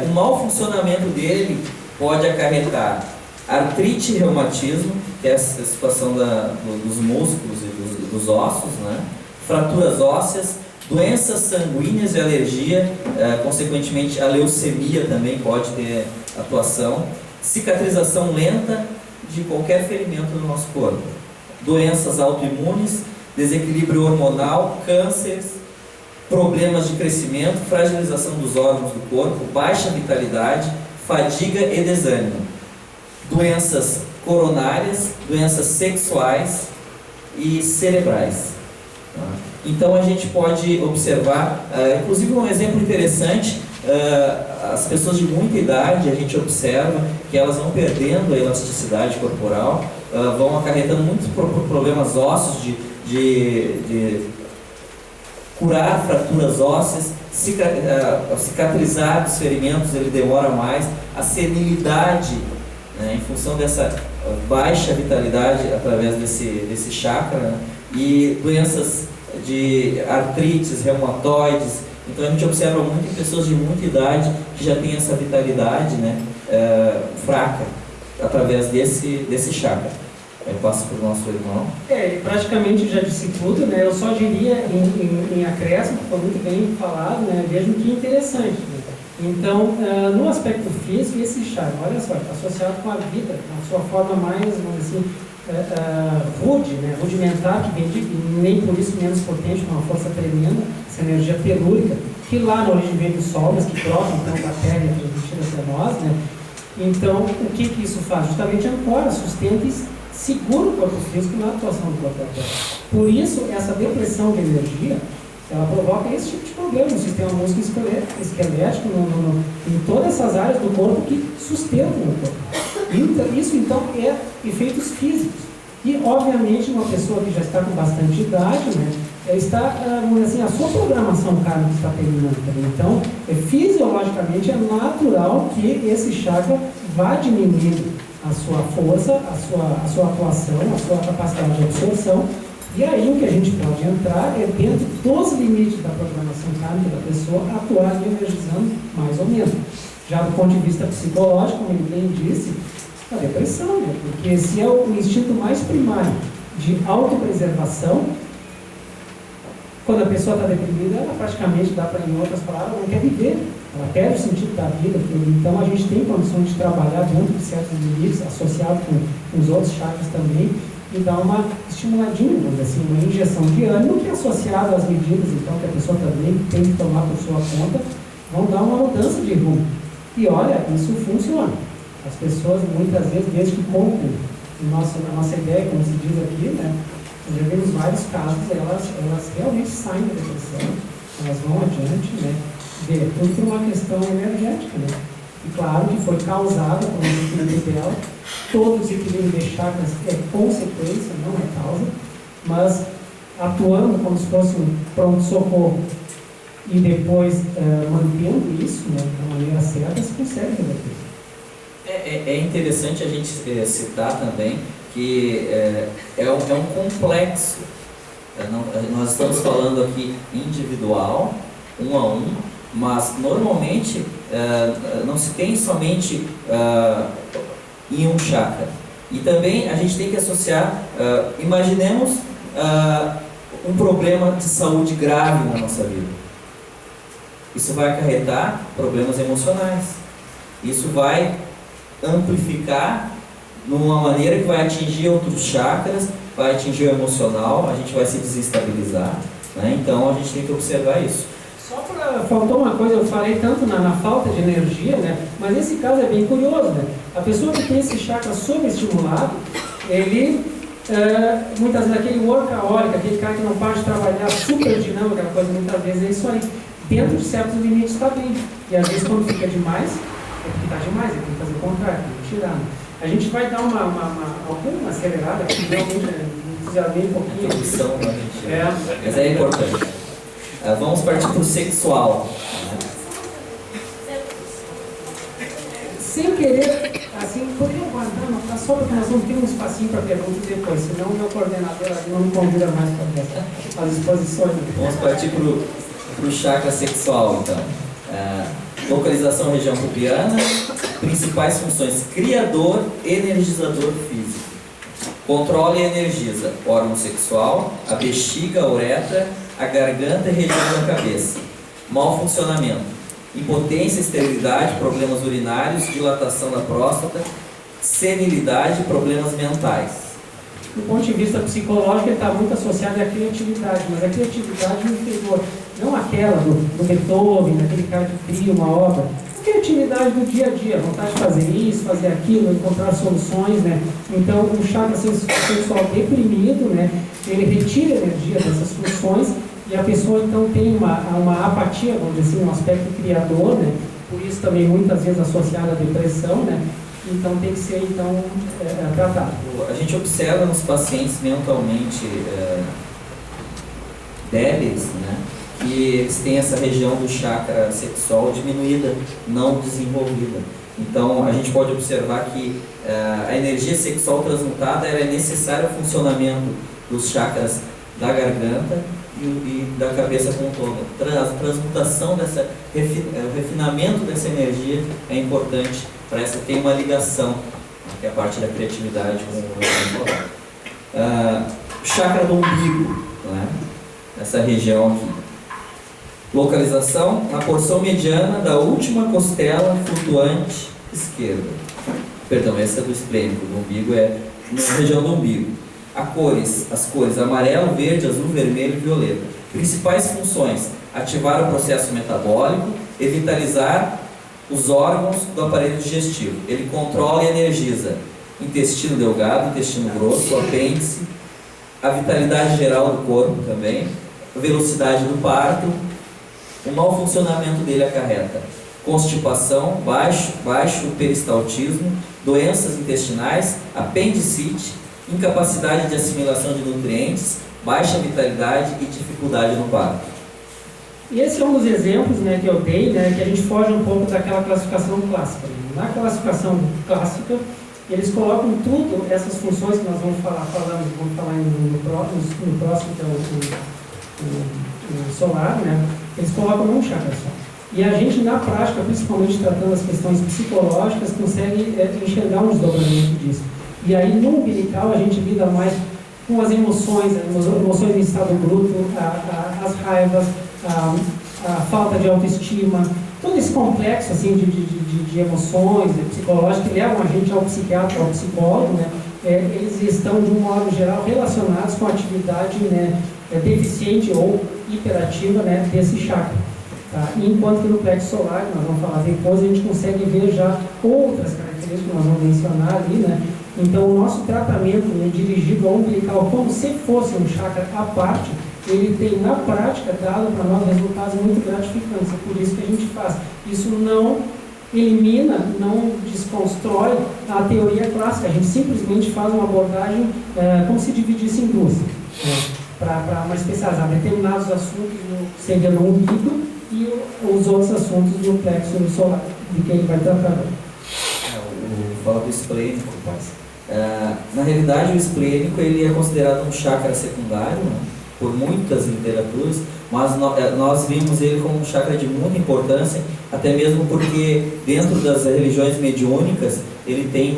O mau funcionamento dele pode acarretar artrite e reumatismo, que é essa situação dos músculos e dos ossos, fraturas ósseas, doenças sanguíneas e alergia, consequentemente a leucemia também pode ter atuação, cicatrização lenta de qualquer ferimento do nosso corpo, doenças autoimunes, desequilíbrio hormonal, cânceres, problemas de crescimento, fragilização dos órgãos do corpo, baixa vitalidade, fadiga e desânimo, doenças coronárias, doenças sexuais e cerebrais. Então a gente pode observar, inclusive um exemplo interessante, as pessoas de muita idade, a gente observa que elas vão perdendo a elasticidade corporal, vão acarretando muitos problemas ósseos de curar fraturas ósseas, cicatrizar os ferimentos, ele demora mais, a senilidade, em função dessa baixa vitalidade através desse chakra, e doenças de artrites, reumatoides. Então a gente observa muito em pessoas de muita idade que já tem essa vitalidade fraca através desse chakra. Eu passo para o nosso irmão. Praticamente já disse tudo, Eu só diria em acréscimo, foi muito bem falado, Vejam que interessante. Então, no aspecto físico, esse chakra, olha só, está associado com a vida, a sua forma mais, vamos dizer assim, rudimentar, que vem nem por isso menos potente, com uma força tremenda, essa energia telúrica, que lá na origem vem do Sol, mas que brota então da Terra e transmitida até nós, Então, o que isso faz? Justamente ancora, sustenta e segura o corpo físico na atuação do corpo da Terra. Por isso, essa depressão de energia, ela provoca esse tipo de problema no sistema músculo-esquelético, em todas essas áreas do corpo que sustentam o corpo. Isso, então, é efeitos físicos. E, obviamente, uma pessoa que já está com bastante idade, está, vamos dizer assim, a sua programação kármica está terminando também. Então, fisiologicamente, é natural que esse chakra vá diminuindo a sua força, a sua atuação, a sua capacidade de absorção. E aí o que a gente pode entrar é dentro dos limites da programação kármica da pessoa, atuar e energizando mais ou menos. Já do ponto de vista psicológico, como ele bem disse, a depressão, porque esse é o instinto mais primário de autopreservação. Quando a pessoa está deprimida, ela praticamente, em outras palavras, não quer viver, ela perde o sentido da vida. Então a gente tem condições de trabalhar dentro de certos limites, associado com os outros chakras também, e dar uma estimuladinha, vamos dizer assim, uma injeção de ânimo que é associada às medidas então, que a pessoa também tem que tomar por sua conta, vão dar uma mudança de rumo. E olha, isso funciona. As pessoas muitas vezes, desde que compram a nossa ideia, como se diz aqui, já vimos vários casos, elas realmente saem da depressão, elas vão adiante, tudo por uma questão energética, E claro que foi causada por um desequilíbrio dela. Todo desequilíbrio de chakras é consequência, não é causa, mas atuando como se fosse um pronto-socorro e depois mantendo isso, né, da maneira certa, se consegue reverter. É interessante a gente citar também que é um complexo. Nós estamos falando aqui individual, um a um, mas normalmente não se tem somente em um chakra. E também a gente tem que associar, imaginemos um problema de saúde grave na nossa vida. Isso vai acarretar problemas emocionais. Isso vai amplificar numa maneira que vai atingir outros chakras, vai atingir o emocional, a gente vai se desestabilizar, né? Então a gente tem que observar isso. Faltou uma coisa, eu falei tanto na falta de energia, né? Mas nesse caso é bem curioso, né? A pessoa que tem esse chakra sobreestimulado, ele muitas vezes aquele workaholic, aquele cara que não para de trabalhar, super dinâmico, aquela coisa, muitas vezes é isso aí. Dentro de certos limites está bem. E às vezes quando fica demais, é porque está demais, tem que fazer o contrário, tem que tirar. Né? A gente vai dar alguma acelerada, porque realmente precisa ver um pouquinho. Mas é importante. Vamos partir para o sexual. Sem querer, assim, poderia guardar, não tá só porque nós vamos ter um espacinho para perguntas depois, senão o meu coordenador ali não me convida mais para as exposições. Vamos partir para o chakra sexual, então. Localização região pubiana, principais funções: criador, energizador físico. Controla e energiza o órgão sexual, a bexiga, a uretra, a garganta e região da cabeça. Mau funcionamento: impotência, esterilidade, problemas urinários, dilatação da próstata, senilidade, problemas mentais. Do ponto de vista psicológico, ele está muito associado à criatividade, mas a criatividade interior, não aquela do Beethoven, daquele cara que cria uma obra. A criatividade do dia a dia, vontade de fazer isso, fazer aquilo, encontrar soluções, né? Então, o chakra sexual deprimido, né? Ele retira a energia dessas funções e a pessoa, então, tem uma apatia, vamos dizer assim, um aspecto criador, né? Por isso também muitas vezes associado à depressão, né? Então tem que ser tratado. A gente observa nos pacientes mentalmente débeis, né, que eles têm essa região do chakra sexual diminuída, não desenvolvida. Então a gente pode observar que a energia sexual transmutada é necessária ao funcionamento dos chakras da garganta e da cabeça como um todo. A transmutação o refinamento dessa energia é importante para essa ter uma ligação, que é a parte da criatividade com o chakra do umbigo, né? Essa região aqui. Localização na porção mediana da última costela flutuante esquerda. Perdão, essa é do esplênico, do umbigo é na região do umbigo. As cores amarelo, verde, azul, vermelho e violeta. Principais funções: ativar o processo metabólico, revitalizar os órgãos do aparelho digestivo. Ele controla e energiza intestino delgado, intestino grosso, apêndice, a vitalidade geral do corpo também, a velocidade do parto. O mau funcionamento dele acarreta constipação, baixo peristaltismo, doenças intestinais, apendicite, incapacidade de assimilação de nutrientes, baixa vitalidade e dificuldade no parto. E esse é um dos exemplos, né, que eu dei, né, que a gente foge um pouco daquela classificação clássica. Na classificação clássica, eles colocam tudo, essas funções que nós vamos falar no próximo, que é o solar, né, eles colocam num chakra só. E a gente, na prática, principalmente tratando as questões psicológicas, consegue enxergar um desdobramento disso. E aí, no umbilical, a gente lida mais com as emoções em estado bruto, as raivas, a falta de autoestima, todo esse complexo assim, de emoções psicológicas que levam a gente ao psiquiatra, ao psicólogo, né? Eles estão, de um modo geral, relacionados com a atividade, né, deficiente ou hiperativa, né, desse chakra. Tá? Enquanto que no plexo solar, que nós vamos falar depois, a gente consegue ver já outras características que nós vamos mencionar ali, né? Então, o nosso tratamento, né, dirigido ao umbilical, como se fosse um chakra à parte, ele tem, na prática, dado para nós resultados muito gratificantes. É por isso que a gente faz. Isso não elimina, não desconstrói a teoria clássica. A gente simplesmente faz uma abordagem como se dividisse em duas. Para mais especializar determinados assuntos, seria no umbigo, e os outros assuntos do plexo solar, de que ele vai tratar. Fala do esplênico, na realidade o esplênico ele é considerado um chakra secundário, né, por muitas literaturas, mas nós vimos ele como um chakra de muita importância, até mesmo porque dentro das religiões mediúnicas ele tem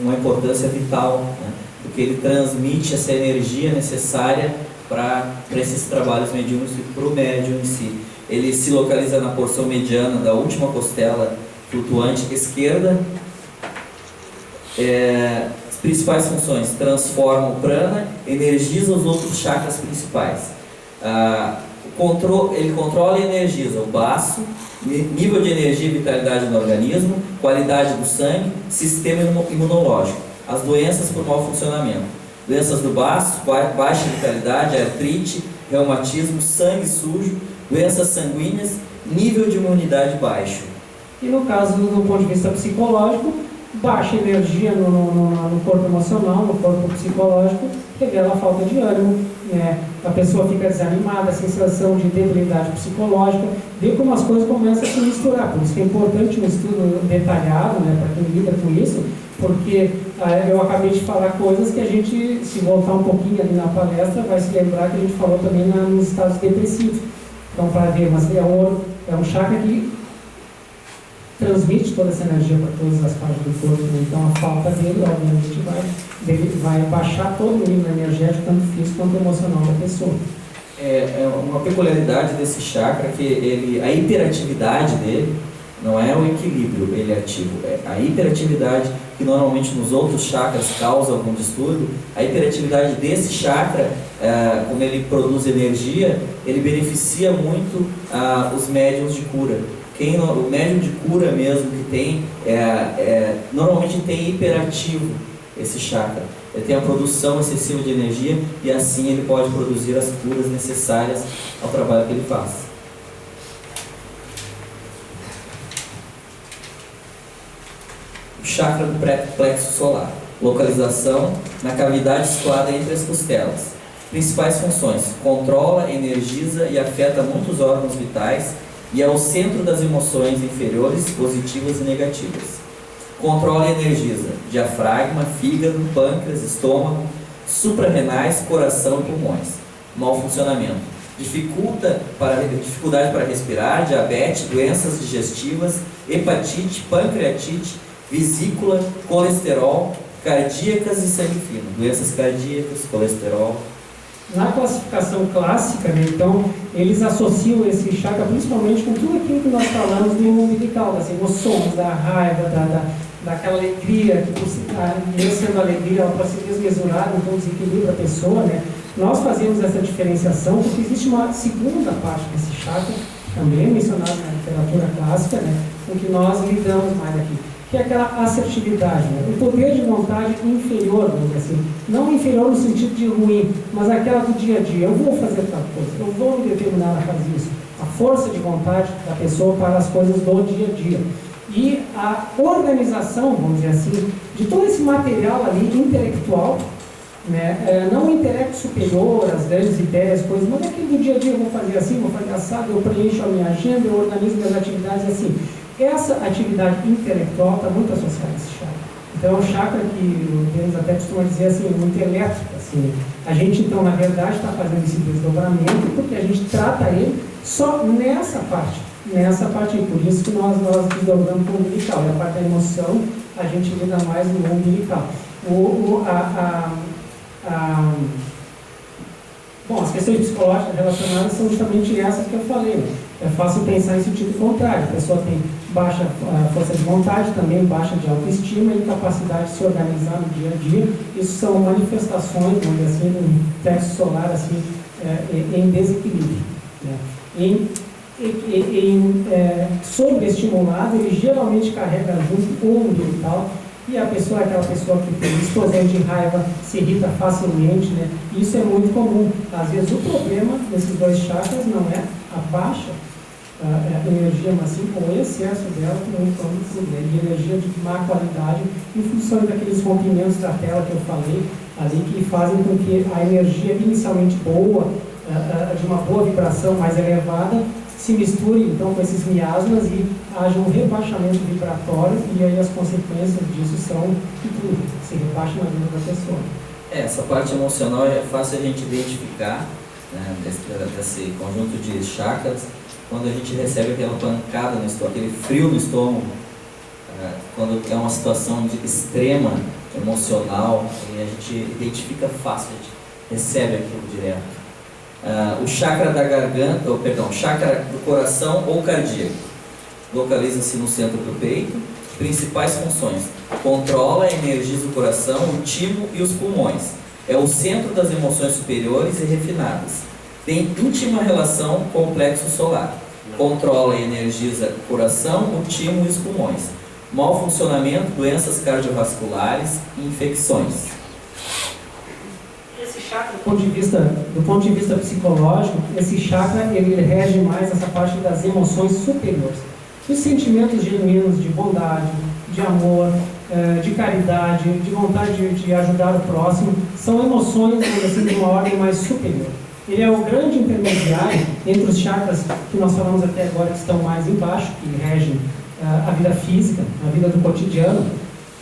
uma importância vital, né, porque ele transmite essa energia necessária para esses trabalhos mediúnicos e para o médium em si. Ele se localiza na porção mediana da última costela flutuante esquerda. As principais funções: transforma o prana, energiza os outros chakras principais. Ele controla e energiza o baço, nível de energia e vitalidade no organismo, qualidade do sangue, sistema imunológico, as doenças por mau funcionamento, doenças do baço, baixa vitalidade, artrite, reumatismo, sangue sujo, doenças sanguíneas, nível de imunidade baixo. E no caso, do ponto de vista psicológico, baixa energia no corpo emocional, no corpo psicológico, revela a falta de ânimo, né? A pessoa fica desanimada, a sensação de debilidade psicológica, vê como as coisas começam a se misturar. Por isso que é importante um estudo detalhado, né, para quem lida com isso, porque eu acabei de falar coisas que a gente, se voltar um pouquinho ali na palestra, vai se lembrar que a gente falou também nos estados depressivos. Então, para ver, mas é um chakra que transmite toda essa energia para todas as partes do corpo, né? Então a falta dele, obviamente, vai baixar todo o nível energético, tanto físico quanto emocional da pessoa. Uma peculiaridade desse chakra que a hiperatividade dele não é o equilíbrio, ele é ativo, é a hiperatividade que normalmente nos outros chakras causa algum distúrbio. A hiperatividade desse chakra, como ele produz energia, ele beneficia muito os médiuns de cura. O médium de cura mesmo que tem, normalmente tem hiperativo esse chakra. Ele tem a produção excessiva de energia e assim ele pode produzir as curas necessárias ao trabalho que ele faz. O chakra do plexo solar. Localização na cavidade situada entre as costelas. Principais funções: controla, energiza e afeta muitos órgãos vitais e é o centro das emoções inferiores, positivas e negativas. Controla e energiza diafragma, fígado, pâncreas, estômago, suprarrenais, coração e pulmões. Mau funcionamento: dificuldade para respirar, diabetes, doenças digestivas, hepatite, pancreatite, vesícula, colesterol, cardíacas e sangue fino. Doenças cardíacas, colesterol. Na classificação clássica, né, então, eles associam esse chakra principalmente com tudo aquilo que nós falamos no umbilical, das emoções, da raiva, daquela alegria, que mesmo sendo alegria, ela pode ser desmesurada, então desequilibra a pessoa, né? Nós fazemos essa diferenciação porque existe uma segunda parte desse chakra, também mencionado na literatura clássica, né, com que nós lidamos mais aqui, que é aquela assertividade, né? O poder de vontade inferior, vamos dizer assim, não inferior no sentido de ruim, mas aquela do dia a dia. Eu vou fazer tal coisa, eu vou me determinar a fazer isso. A força de vontade da pessoa para as coisas do dia a dia. E a organização, vamos dizer assim, de todo esse material ali intelectual, né? Não o intelecto superior, as grandes ideias, coisas, mas aquilo do dia a dia, eu vou fazer assim, vou fazer assado, eu preencho a minha agenda, eu organizo minhas atividades assim. Essa atividade intelectual está muito associada a esse chakra. Então é um chakra que o Denis até costuma dizer assim, muito elétrico. Assim. A gente então, na verdade, está fazendo esse desdobramento porque a gente trata ele só nessa parte. Nessa parte aí. Por isso que nós desdobramos com o umbilical. E a parte da emoção, a gente lida mais no umbilical. Bom, as questões psicológicas relacionadas são justamente essas que eu falei. Né? É fácil pensar em sentido contrário. A pessoa tem baixa força de vontade, também baixa de autoestima e incapacidade de se organizar no dia a dia. Isso são manifestações, vamos dizer assim, do plexo solar assim, em desequilíbrio. Né? Sobreestimulado, ele geralmente carrega junto o umbilical. E a pessoa é aquela pessoa que tem explosão de raiva, se irrita facilmente, né? Isso é muito comum. Às vezes o problema desses dois chakras não é a baixa energia, mas sim o excesso dela, que muito comum, de energia de má qualidade, em função daqueles rompimentos da tela que eu falei, ali que fazem com que a energia inicialmente boa, de uma boa vibração mais elevada, se misture então com esses miasmas e haja um rebaixamento vibratório, e aí as consequências disso são que tudo se rebaixa na vida da pessoa. Essa parte emocional é fácil a gente identificar, né, desse conjunto de chakras, quando a gente recebe aquela pancada no estômago, aquele frio no estômago, quando é uma situação de extrema emocional, e a gente identifica fácil, a gente recebe aquilo direto. O chakra da garganta, chakra do coração ou cardíaco, localiza-se no centro do peito. Principais funções: controla e energiza o coração, o timo e os pulmões. É o centro das emoções superiores e refinadas. Tem íntima relação com o plexo solar. Controla e energiza o coração, o timo e os pulmões. Mau funcionamento, doenças cardiovasculares e infecções. Do ponto de vista psicológico, esse chakra ele rege mais essa parte das emoções superiores. Os sentimentos genuínos de bondade, de amor, de caridade, de vontade de ajudar o próximo, são emoções assim, de uma ordem mais superior. Ele é o grande intermediário entre os chakras que nós falamos até agora, que estão mais embaixo, que regem a vida física, a vida do cotidiano,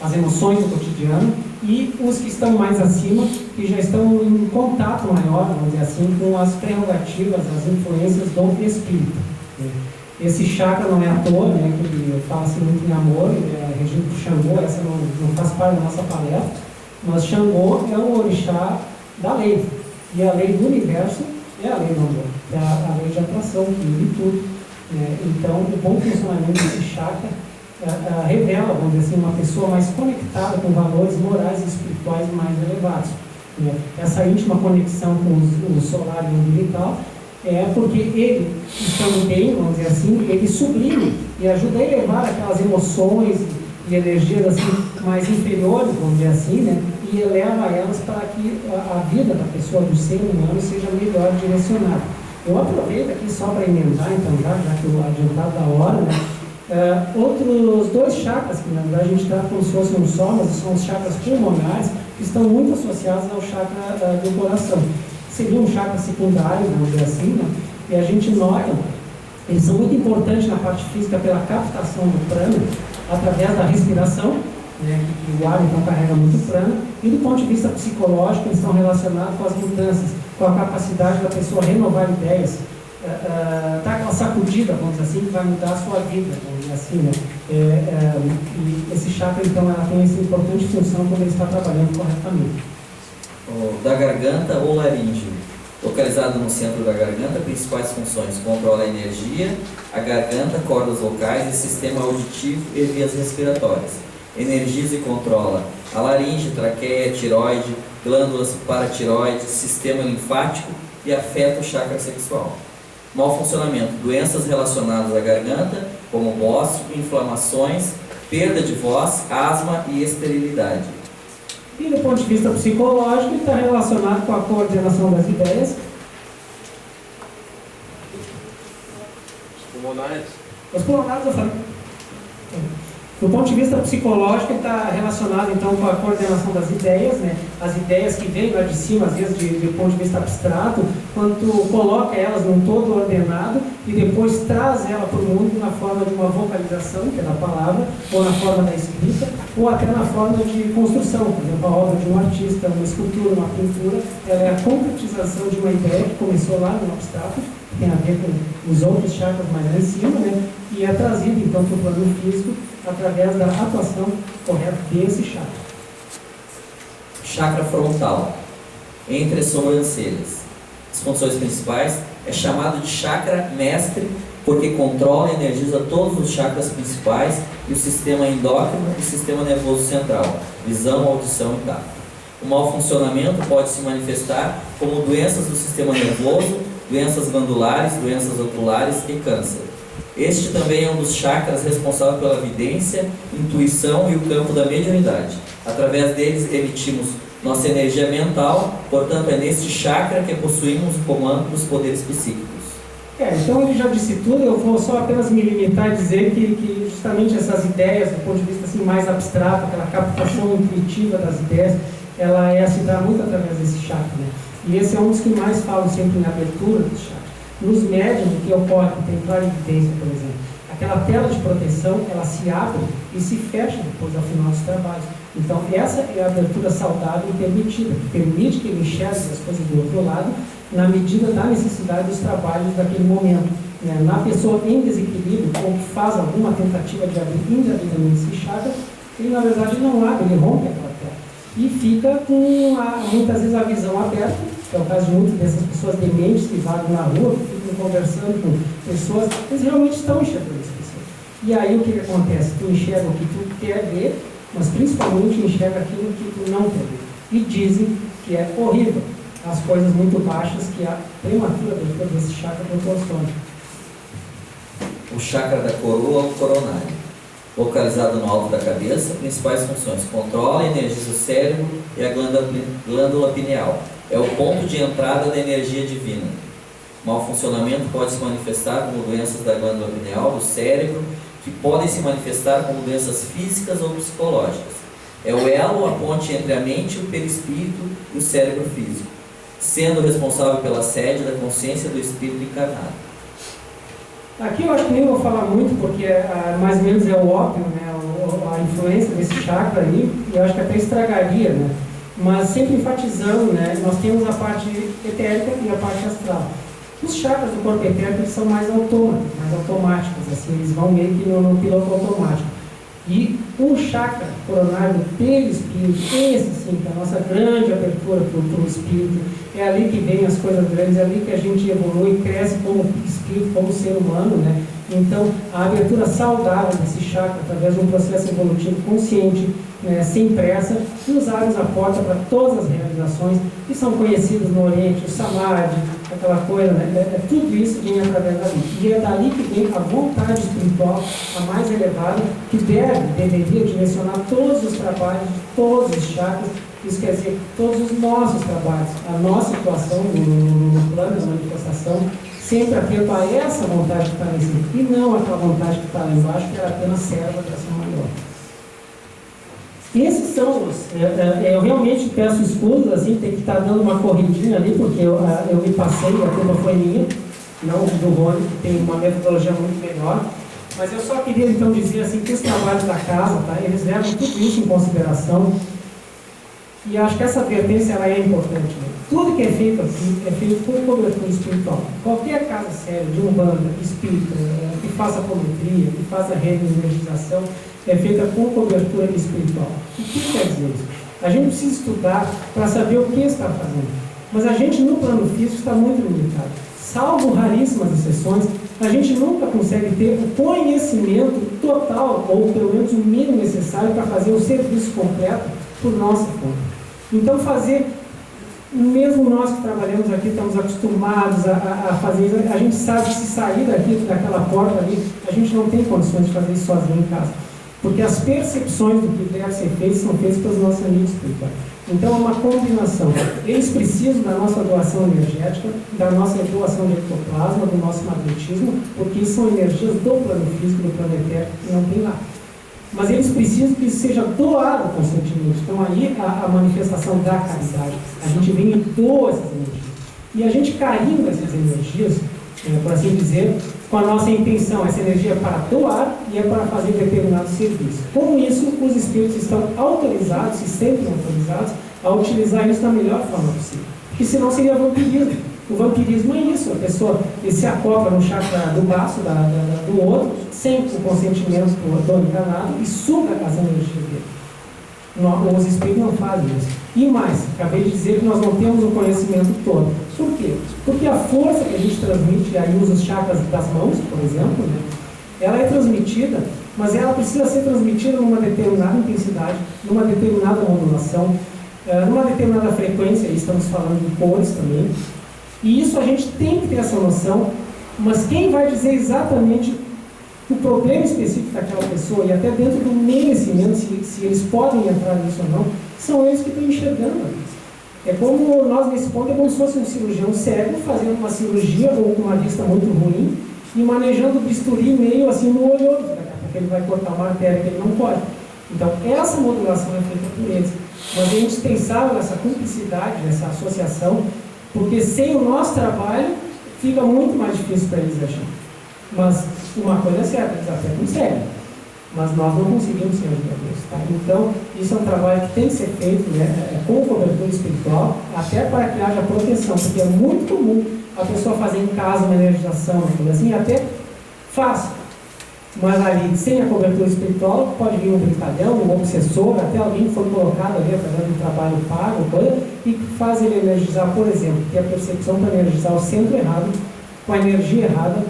as emoções do cotidiano, e os que estão mais acima, que já estão em contato maior, vamos dizer assim, com as prerrogativas, as influências do espírito. Esse chakra não é à toa, né, que ele fala-se muito em amor, ele é regido por Xangô, essa não faz parte da nossa palestra, mas Xangô é o orixá da lei, e a lei do universo é a lei do amor, é a lei de atração, que une tudo. Então, o bom funcionamento desse chakra revela, vamos dizer assim, uma pessoa mais conectada com valores morais e espirituais mais elevados. Essa íntima conexão com o solar e o umbilical é porque ele, estando bem, vamos dizer assim, ele sublime e ajuda a elevar aquelas emoções e energias assim, mais inferiores, vamos dizer assim, né? E eleva elas para que a vida da pessoa, do ser humano, seja melhor direcionada. Eu aproveito aqui só para emendar, então, já que o adiantado da hora, né? Outros dois chakras, que na verdade a gente trata como se fossem um só, mas são os chakras pulmonares, que estão muito associados ao chakra do coração. Seriam chakras secundários, vamos dizer assim, né? E a gente nota, eles são muito importantes na parte física pela captação do prana, através da respiração, né, que o ar então carrega muito prana, e do ponto de vista psicológico, eles estão relacionados com as mudanças, com a capacidade da pessoa renovar ideias, dar aquela sacudida, vamos dizer assim, que vai mudar a sua vida, vamos dizer assim, né? E esse chakra, então, ela tem essa importante função quando ele está trabalhando corretamente. Da garganta ou laríngeo, localizado no centro da garganta, principais funções: controla a energia, a garganta, cordas vocais e sistema auditivo e vias respiratórias. Energiza e controla a laringe, traqueia, tiroide, glândulas paratiroides, sistema linfático e afeta o chakra sexual. Mau funcionamento: doenças relacionadas à garganta, como bócio, inflamações, perda de voz, asma e esterilidade. E do ponto de vista psicológico, está relacionado com a coordenação das ideias. Os pulmonares, eu falei. Do ponto de vista psicológico, está relacionado então com a coordenação das ideias, né? As ideias que vêm lá de cima, às vezes de ponto de vista abstrato, quando tu coloca elas num todo ordenado e depois traz ela para o mundo na forma de uma vocalização, que é da palavra, ou na forma da escrita, ou até na forma de construção, por exemplo, a obra de um artista, uma escultura, uma pintura, ela é a concretização de uma ideia que começou lá no abstrato, que tem a ver com os outros chakras mais lá em cima, né? E é trazido então para o plano físico através da atuação correta desse chakra. Chakra frontal, entre as sobrancelhas. As funções principais é chamado de chakra mestre, porque controla e energiza todos os chakras principais e o sistema endócrino e sistema nervoso central, visão, audição e tato. O mau funcionamento pode se manifestar como doenças do sistema nervoso, doenças glandulares, doenças oculares e câncer. Este também é um dos chakras responsável pela vidência, intuição e o campo da mediunidade. Através deles emitimos nossa energia mental, portanto é neste chakra que possuímos o comando dos poderes psíquicos. Então ele já disse tudo, eu vou só apenas me limitar a dizer que justamente essas ideias, do ponto de vista assim, mais abstrato, aquela captação intuitiva das ideias, ela se dá muito através desse chakra, né? E esse é um dos que mais falam sempre na abertura do chakra. Nos médiums, o que ocorre, tem clarividência, por exemplo, aquela tela de proteção, ela se abre e se fecha depois ao final dos trabalhos. Então, essa é a abertura saudável e permitida, que permite que ele enxergue as coisas do outro lado, na medida da necessidade dos trabalhos daquele momento. Na pessoa em desequilíbrio, ou que faz alguma tentativa de abrir indevidamente esse chakra, ele na verdade não abre, ele rompe aquela tela. E fica com, muitas vezes, a visão aberta, que é o caso de muitas dessas pessoas dementes que vagam na rua, que ficam conversando com pessoas, eles realmente estão enxergando as pessoas. E aí o que acontece? Tu enxerga o que tu quer ver, mas principalmente enxerga aquilo que tu não quer ver. E dizem que é horrível as coisas muito baixas que a prematura abertura desse chakra proporciona. O chakra da coroa ou coronário, localizado no alto da cabeça, principais funções: controla e energiza o cérebro e a glândula pineal. É o ponto de entrada da energia divina. Mau funcionamento pode se manifestar como doenças da glândula pineal, do cérebro, que podem se manifestar como doenças físicas ou psicológicas. É o elo, a ponte entre a mente, o perispírito e o cérebro físico, sendo responsável pela sede da consciência do espírito encarnado. Aqui eu acho que nem vou falar muito, porque mais ou menos é o óbvio, né? A influência desse chakra aí, e eu acho que até estragaria, né? Mas sempre enfatizando, né? Nós temos a parte etérica e a parte astral. Os chakras do corpo etérico são mais autômatos, mais automáticos, assim, eles vão meio que no piloto automático. E o chakra coronário do perispírito, esse sim, que é a nossa grande abertura para o espírito, é ali que vem as coisas grandes, é ali que a gente evolui, cresce como espírito, como ser humano, né? Então, a abertura saudável desse chakra, através de um processo evolutivo consciente, né, sem pressa, nos abre a porta para todas as realizações que são conhecidas no Oriente, o Samadhi, aquela coisa, né? Tudo isso vem através dali. E é dali que vem a vontade espiritual, a mais elevada, que deveria direcionar todos os trabalhos de todos os chakras. Isso quer dizer, todos os nossos trabalhos, a nossa atuação no plano da manifestação, sempre atento a essa vontade que está lá em cima, e não aquela vontade que está lá embaixo, que era apenas serva dessa maior. Esses são os... eu realmente peço escusas, assim, tem que estar dando uma corridinha ali, porque eu me passei, a culpa foi minha, não do Rony, que tem uma metodologia muito melhor. Mas eu só queria então dizer assim, que os trabalhos da casa, tá, eles levam tudo isso em consideração. E acho que essa advertência ela é importante. Né? Tudo que é feito aqui é feito com cobertura espiritual. Qualquer casa séria, de umbanda, espírita, que faça apometria, que faça reenergização, é feita com cobertura espiritual. O que quer dizer isso? A gente precisa estudar para saber o que está fazendo. Mas a gente no plano físico está muito limitado. Salvo raríssimas exceções, a gente nunca consegue ter o conhecimento total, ou pelo menos o mínimo necessário para fazer o serviço completo por nossa conta. Então fazer, mesmo nós que trabalhamos aqui, estamos acostumados a fazer isso, a gente sabe que se sair daquela porta ali, a gente não tem condições de fazer isso sozinho em casa. Porque as percepções do que deve ser feito são feitas pelos nossos amigos espirituais. Então é uma combinação. Eles precisam da nossa doação energética, da nossa doação de ectoplasma, do nosso magnetismo, porque isso são energias do plano físico, do plano etérico, que não tem lá. Mas eles precisam que isso seja doado constantemente. Então aí a manifestação da caridade. A gente vem e doa essas energias. E a gente carimba essas energias, por assim dizer, com a nossa intenção. Essa energia é para doar e é para fazer determinado serviço. Com isso, os espíritos estão autorizados, e sempre autorizados, a utilizar isso da melhor forma possível. Porque senão seria vampirismo. O vampirismo é isso, a pessoa se acopla no chakra do braço do outro, sem o consentimento do enganado, e suga as energias dele. Os espíritos não fazem isso. E mais, acabei de dizer que nós não temos o conhecimento todo. Por quê? Porque a força que a gente transmite, aí usa os chakras das mãos, por exemplo, né, ela é transmitida, mas ela precisa ser transmitida numa determinada intensidade, numa determinada modulação, numa determinada frequência, aí estamos falando de cores também. E isso a gente tem que ter essa noção, mas quem vai dizer exatamente o problema específico daquela pessoa, e até dentro do merecimento, se eles podem entrar nisso ou não, são eles que estão enxergando. É como nós, nesse ponto, é como se fosse um cirurgião cego fazendo uma cirurgia ou com uma vista muito ruim e manejando o bisturi meio assim no olho, porque ele vai cortar uma artéria que ele não pode. Então, essa modulação é feita por eles. Mas é indispensável essa cumplicidade, essa associação, porque sem o nosso trabalho fica muito mais difícil para eles achar. Mas uma coisa é certa, eles até conseguem, mas nós não conseguimos ser ajudadores. Tá? Então, isso é um trabalho que tem que ser feito, né, com cobertura espiritual, até para que haja proteção, porque é muito comum a pessoa fazer em casa uma energização, assim, até faz. Mas ali, sem a cobertura espiritual, pode vir um brincalhão, um obsessor, até alguém que foi colocado ali através de um trabalho pago, coisa, e que faz ele energizar, por exemplo, ter a percepção para energizar o centro errado, com a energia errada,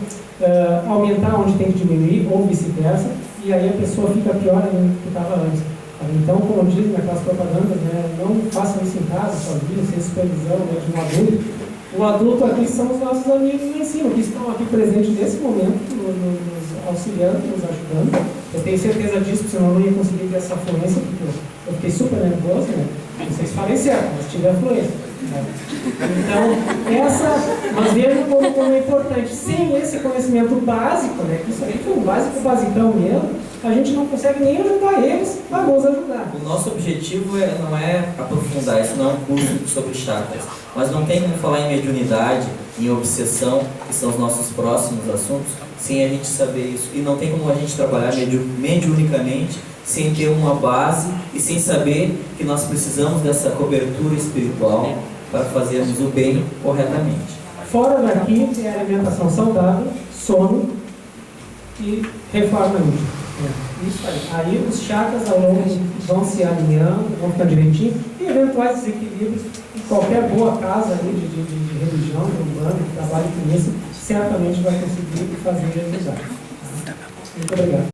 aumentar onde tem que diminuir, ou vice-versa, e aí a pessoa fica pior ainda do que estava antes. Então, como diz naquelas propagandas, né, não façam isso em casa, sozinho, sem supervisão, né, de um adulto. O adulto aqui são os nossos amigos lá em cima, que estão aqui presentes nesse momento, nos auxiliando, nos ajudando. Eu tenho certeza disso, porque senão eu não ia conseguir ter essa fluência, porque eu fiquei super nervoso, né? Vocês falem certo, mas tiver fluência. Né? Então, mas vejam como é importante. Sem esse conhecimento básico, né? Isso aí foi um básico, basicão mesmo, a gente não consegue nem ajudar eles a nos ajudar. O nosso objetivo não é aprofundar, isso não é um curso sobre chakras, mas não tem como falar em mediunidade, em obsessão, que são os nossos próximos assuntos, sem a gente saber isso. E não tem como a gente trabalhar mediunicamente sem ter uma base e sem saber que nós precisamos dessa cobertura espiritual para fazermos o bem corretamente. Fora daqui é alimentação saudável, sono e reforma íntima. Isso aí. Aí os chakras ao longo vão se alinhando, vão ficar direitinho, e eventuais desequilíbrios em qualquer boa casa aí de religião, de urbano, que trabalhe com isso, certamente vai conseguir fazer ajudar. Muito obrigado.